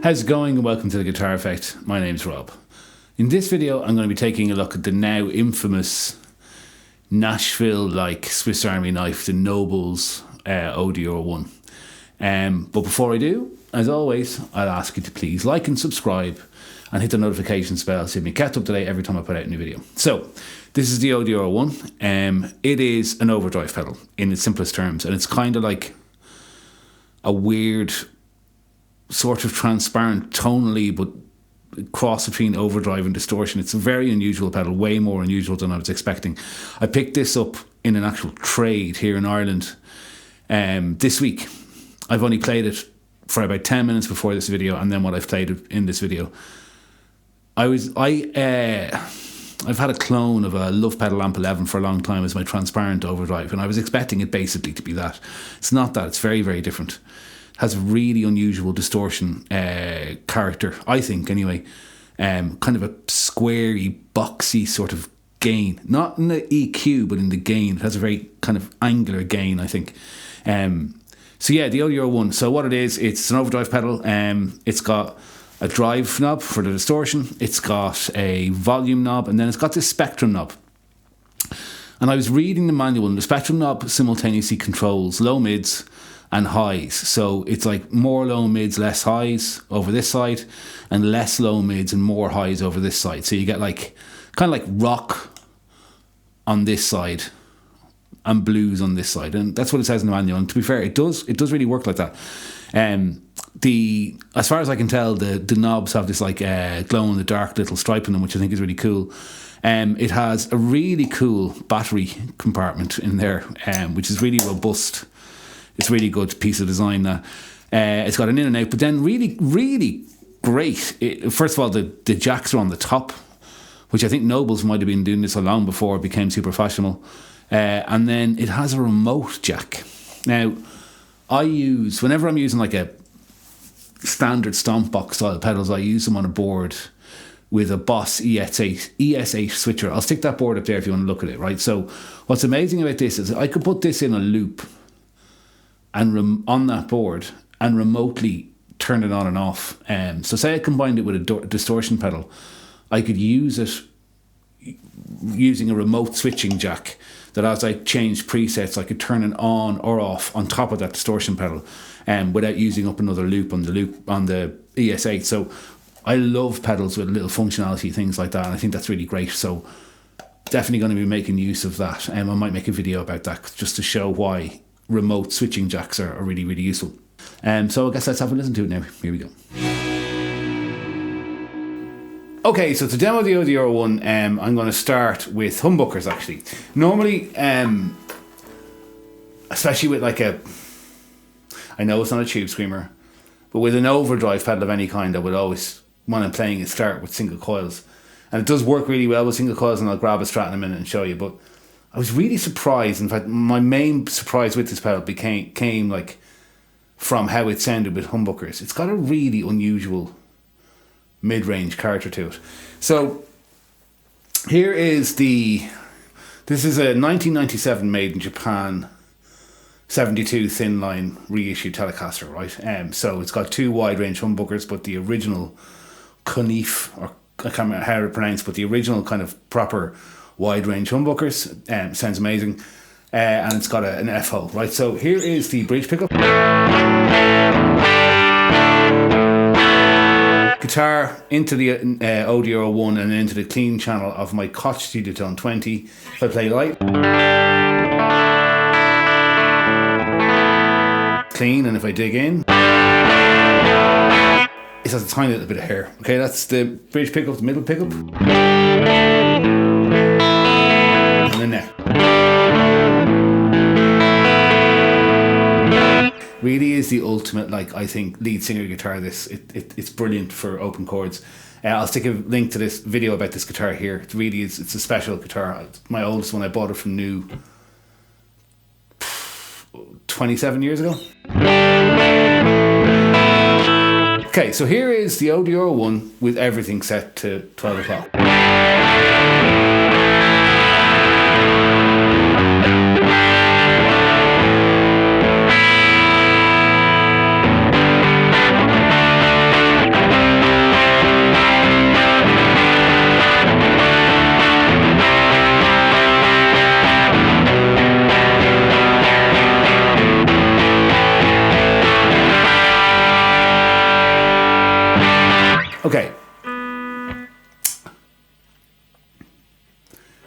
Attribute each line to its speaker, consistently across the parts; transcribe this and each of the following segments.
Speaker 1: How's it going, and welcome to The Guitar Effect. My name's Rob. In this video I'm going to be taking a look at the now infamous Nashville-like Swiss Army knife, the Nobels ODR1. But before I do, as always, I'll ask you to please like and subscribe and hit the notification bell so you'll be kept up to date every time I put out a new video. So, this is the ODR1. It is an overdrive pedal in its simplest terms, and it's kind of like a weird sort of transparent tonally but cross between overdrive and distortion. It's a very unusual pedal, way more unusual than I was expecting. I picked this up in an actual trade here in Ireland this week. I've only played it for about 10 minutes before this video, and then what I've played in this video. I've had a clone of a lovepedal amp 11 for a long time as my transparent overdrive, and I was expecting it basically to be that. It's not that. It's very, very different. Has a really unusual distortion character, I think, anyway. Kind of a squarey, boxy sort of gain. Not in the EQ, but in the gain. It has a very kind of angular gain, I think. So yeah, the ODR1. So what it is, it's an overdrive pedal. It's got a drive knob for the distortion. It's got a volume knob, and then it's got this spectrum knob. And I was reading the manual, and the spectrum knob simultaneously controls low mids and highs. So it's like more low mids, less highs over this side, and less low mids and more highs over this side. So you get like kind of like rock on this side and blues on this side, and that's what it says in the manual. And to be fair, it does really work like that. As far as I can tell, the knobs have this like glow in the dark little stripe in them, which I think is really cool. It has a really cool battery compartment in there, which is really robust. It's a really good piece of design. It's got an in and out, but then really, really great. First of all, the jacks are on the top, which I think Nobels might have been doing this long before it became super fashionable. And then it has a remote jack. Now, whenever I'm using like a standard stomp box style pedals, I use them on a board with a Boss ES8 switcher. I'll stick that board up there if you want to look at it, right? So what's amazing about this is I could put this in a loop and on that board and remotely turn it on and off. So say I combined it with a distortion pedal, I could use it using a remote switching jack that as I change presets I could turn it on or off on top of that distortion pedal without using up another loop on the ES8. So I love pedals with little functionality, things like that, and I think that's really great. So definitely going to be making use of that. I might make a video about that just to show why remote switching jacks are really, really useful. So I guess let's have a listen to it now. Here we go. Okay, so to demo the ODR1, I'm going to start with humbuckers, actually. Normally, especially with like I know it's not a tube screamer, but with an overdrive pedal of any kind, I would always, when I'm playing it, start with single coils. And it does work really well with single coils, and I'll grab a Strat in a minute and show you. But I was really surprised. In fact, my main surprise with this pedal came like from how it sounded with humbuckers. It's got a really unusual mid-range character to it. So here is this is a 1997 made in Japan 72 thin line reissue Telecaster, right? So it's got two wide range humbuckers, but the original Conif, or I can't remember how to pronounce, but the original kind of proper wide range humbuckers. Sounds amazing. And it's got an F hole, right? So here is the bridge pickup. Guitar into the ODR1 and into the clean channel of my Koch Studio Tone 20. If I play light, clean, and if I dig in, it has a tiny little bit of hair. Okay, that's the bridge pickup, the middle pickup, and then neck. Really is the ultimate, like, I think, lead singer guitar. It's brilliant for open chords. I'll stick a link to this video about this guitar here. It really is. It's a special guitar. My oldest one, I bought it from new 27 years ago. Okay, so here is the ODR1 with everything set to 12 o'clock.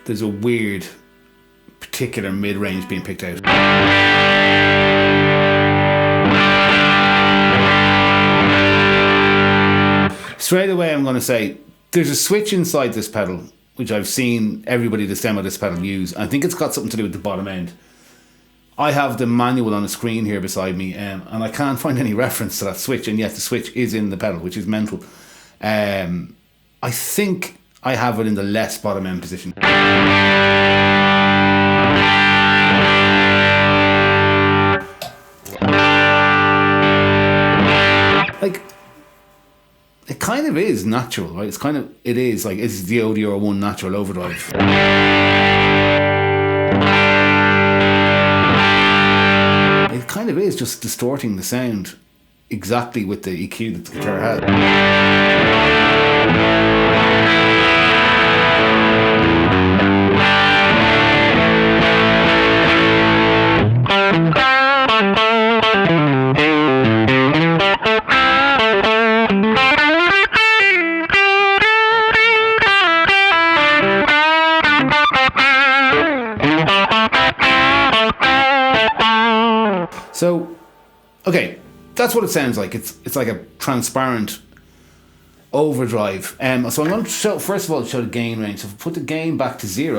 Speaker 1: there's a weird particular mid-range being picked out. Straight away I'm going to say there's a switch inside this pedal which I've seen everybody that's demoed this pedal use. I think it's got something to do with the bottom end. I have the manual on the screen here beside me, and I can't find any reference to that switch, and yet the switch is in the pedal, which is mental. I think I have it in the less bottom end position. Like, it kind of is natural, right? It's the ODR1 Natural Overdrive. It kind of is just distorting the sound exactly with the EQ that the guitar has. So, okay, that's what it sounds like. It's like a transparent overdrive. So I'm going to show, first of all, show the gain range. So if I put the gain back to 0,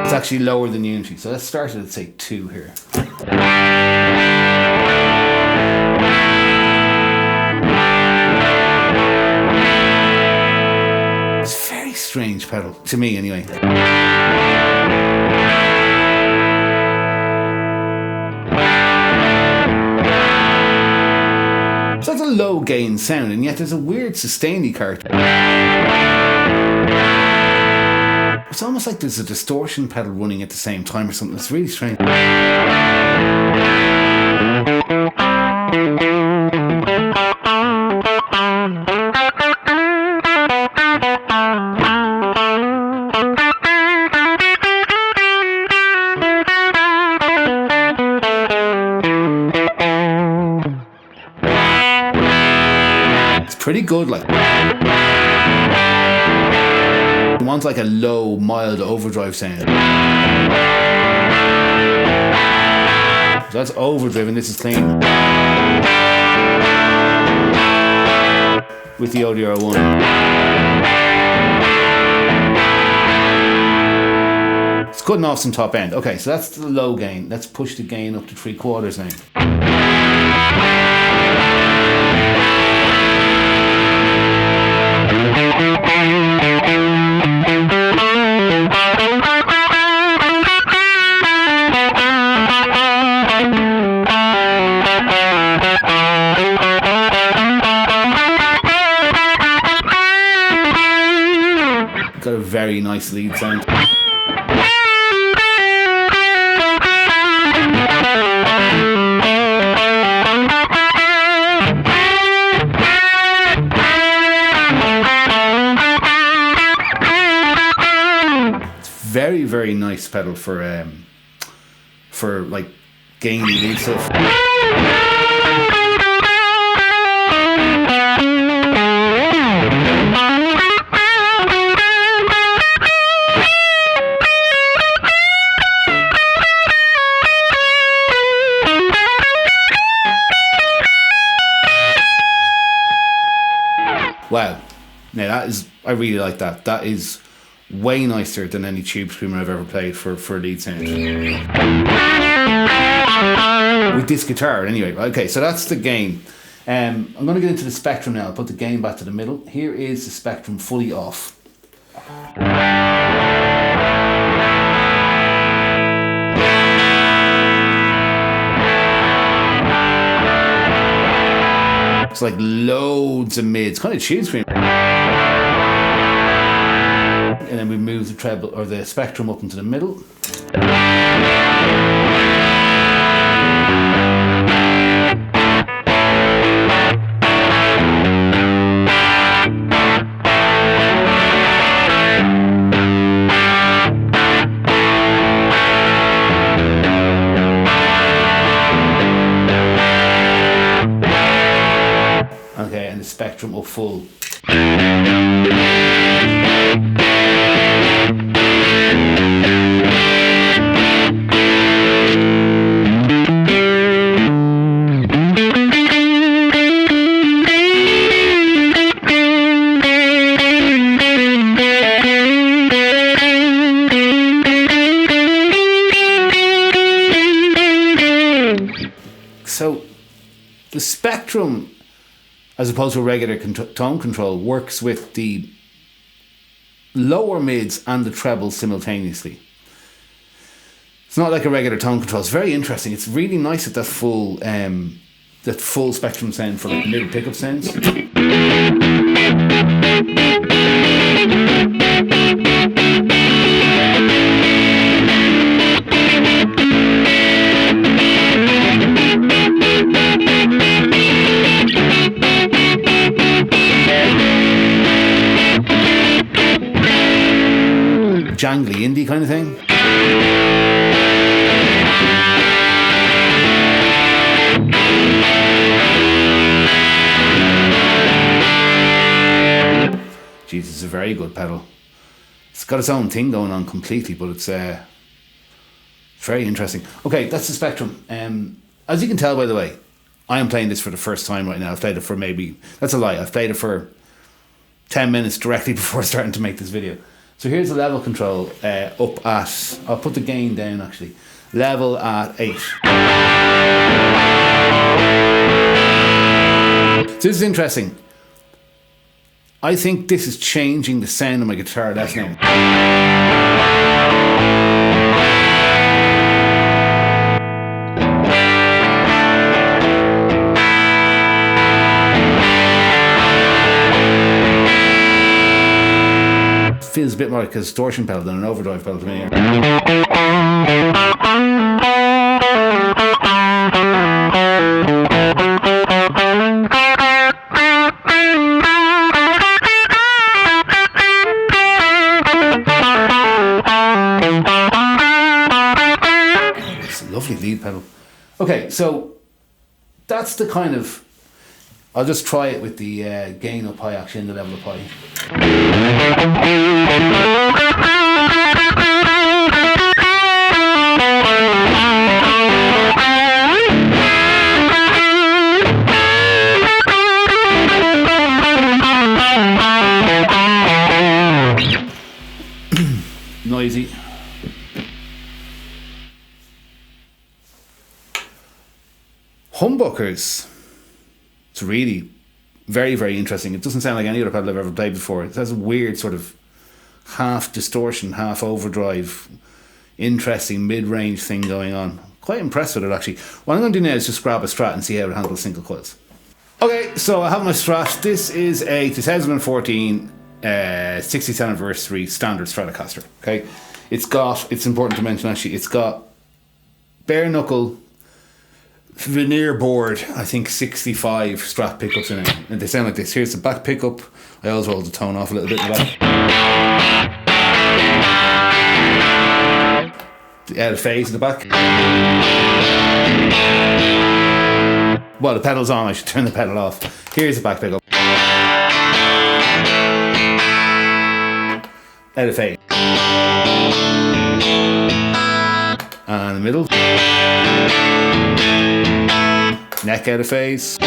Speaker 1: it's actually lower than unity. So let's start at, say, 2 here. It's a very strange pedal, to me anyway. So that's a low gain sound, and yet there's a weird sustainy character. It's almost like there's a distortion pedal running at the same time or something. It's really strange. Pretty good, like. You want like a low, mild overdrive sound. So that's overdriven, this is clean. With the ODR1. It's cutting off some top end. Okay, so that's the low gain. Let's push the gain up to 3/4 now. Got a very nice lead sound. Very, very nice pedal for like gainy lead stuff. Wow. Now that is, I really like that. That is way nicer than any tube screamer I've ever played for a lead sound. With this guitar, anyway. Okay, so that's the gain. I'm going to get into the spectrum now. I'll put the gain back to the middle. Here is the spectrum fully off. It's like loads of mids, kind of tube scream. And then we move the treble or the spectrum up into the middle. spectrum up full. So the spectrum, as opposed to a regular tone control, works with the lower mids and the trebles simultaneously. It's not like a regular tone control. It's very interesting. It's really nice at that full spectrum sound for like middle pickup sounds. Jangly indie kind of thing. Jesus, it's a very good pedal. It's got its own thing going on completely, but it's very interesting. Okay, that's the spectrum. As you can tell, by the way, I am playing this for the first time right now. I've played it for that's a lie, I've played it for 10 minutes directly before starting to make this video. So here's the level control up at, I'll put the gain down actually, level at 8. So this is interesting. I think this is changing the sound of my guitar less now. Feels a bit more like a distortion pedal than an overdrive pedal to me. It's a lovely lead pedal. Okay, so that's the kind of, I'll just try it with the gain up high actually and the level up high. Noisy. Humbuckers. It's really very, very interesting. It doesn't sound like any other pedal I've ever played before. It has a weird sort of half distortion, half overdrive, interesting mid-range thing going on. Quite impressed with it actually. What I'm going to do now is just grab a Strat and see how it handles single coils. Okay, so I have my Strat. This is a 2014 60th anniversary standard Telecaster. Okay, it's important to mention actually, it's got bare knuckle veneer board, I think 65 Strat pickups in it, and they sound like this. Here's the back pickup. I always roll the tone off a little bit in the back. The phase in the back. Well, the pedal's on, I should turn the pedal off. Here's the back pickup. Out of phase. And the middle. Neck out of phase.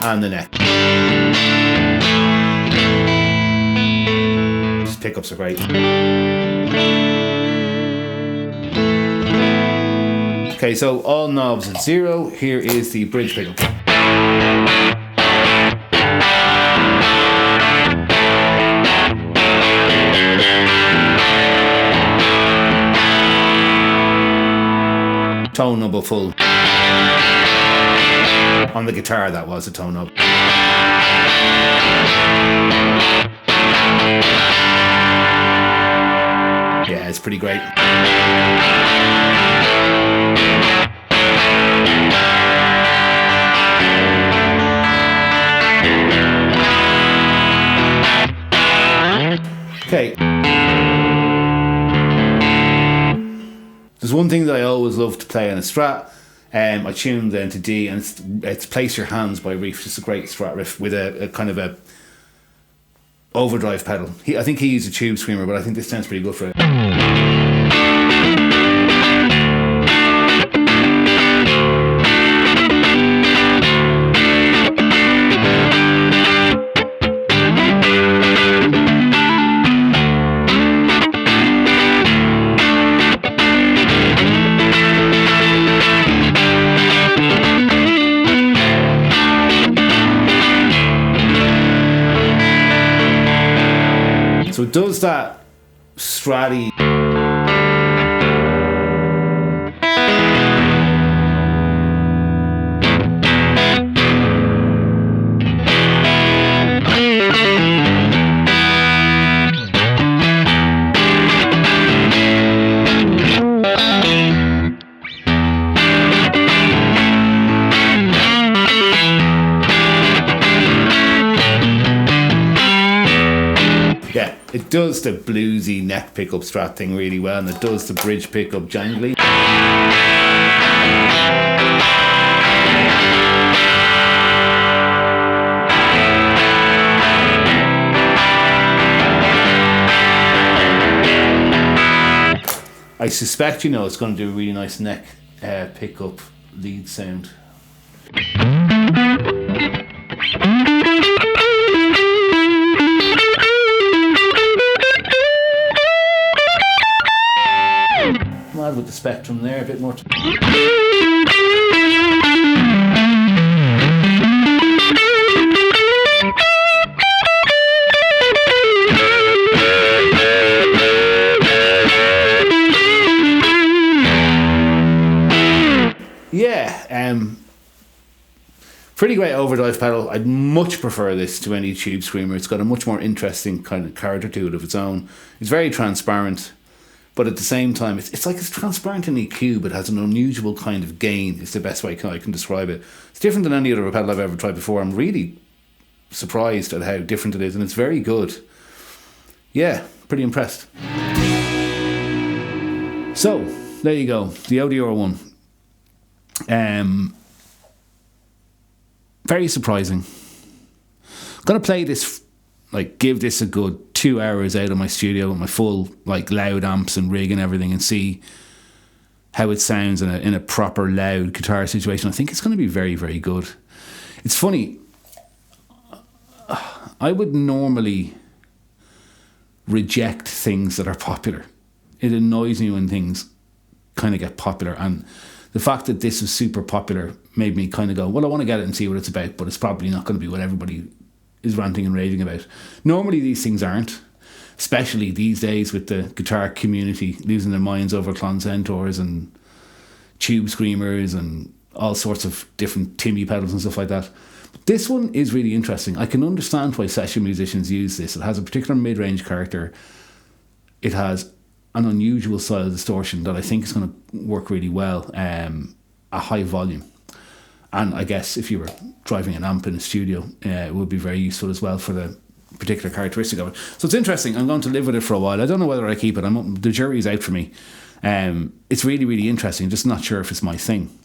Speaker 1: And the neck. These pickups are great. Okay, so all knobs at 0. Here is the bridge pickup. Tone knob full. On the guitar, that was a tone knob. Yeah, it's pretty great. Okay. There's one thing that I always love to play on a Strat, I tuned then to D, and it's Place Your Hands by Reef, just a great Strat riff with a kind of a overdrive pedal. I think he used a tube screamer, but I think this sounds pretty good for it. So it does that Stratty. Yeah, it does the bluesy neck pickup Strat thing really well, and it does the bridge pickup jangly. I suspect, it's going to do a really nice neck pickup lead sound. Mad with the spectrum there, a bit more. Pretty great overdrive pedal. I'd much prefer this to any tube screamer. It's got a much more interesting kind of character to it of its own. It's very transparent, but at the same time, it's like it's transparent in EQ, but has an unusual kind of gain, is the best way I can describe it. It's different than any other pedal I've ever tried before. I'm really surprised at how different it is, and it's very good. Yeah, pretty impressed. So, there you go, the ODR1. Very surprising. I'm going to play this, give this a good 2 hours out of my studio with my full, loud amps and rig and everything, and see how it sounds in a proper loud guitar situation. I think it's going to be very, very good. It's funny, I would normally reject things that are popular. It annoys me when things kind of get popular, and the fact that this was super popular made me kind of go, well, I want to get it and see what it's about, but it's probably not going to be what everybody is ranting and raving about. Normally these things aren't, especially these days with the guitar community losing their minds over Clon Centaurs and tube screamers and all sorts of different Timmy pedals and stuff like that. But this one is really interesting. I can understand why session musicians use this. It has a particular mid-range character. It has an unusual style of distortion that I think is going to work really well, a high volume. And I guess if you were driving an amp in a studio, it would be very useful as well for the particular characteristic of it. So it's interesting. I'm going to live with it for a while. I don't know whether I keep it. The jury's out for me. It's really, really interesting. Just not sure if it's my thing.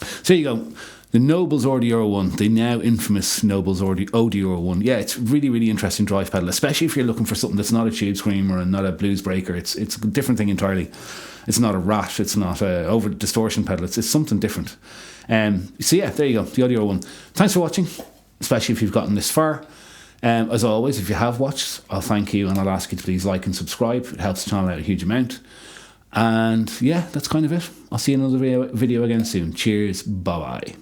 Speaker 1: So there you go. The Nobels ODR1, the now infamous Nobels ODR1. Yeah, it's really, really interesting drive pedal, especially if you're looking for something that's not a tube screamer and not a blues breaker. It's a different thing entirely. It's not a rat. It's not a over distortion pedal. It's something different. So yeah, there you go, the ODR1. Thanks for watching, especially if you've gotten this far. As always, if you have watched, I'll thank you, and I'll ask you to please like and subscribe. It helps the channel out a huge amount. And yeah, that's kind of it. I'll see you in another video again soon. Cheers. Bye-bye.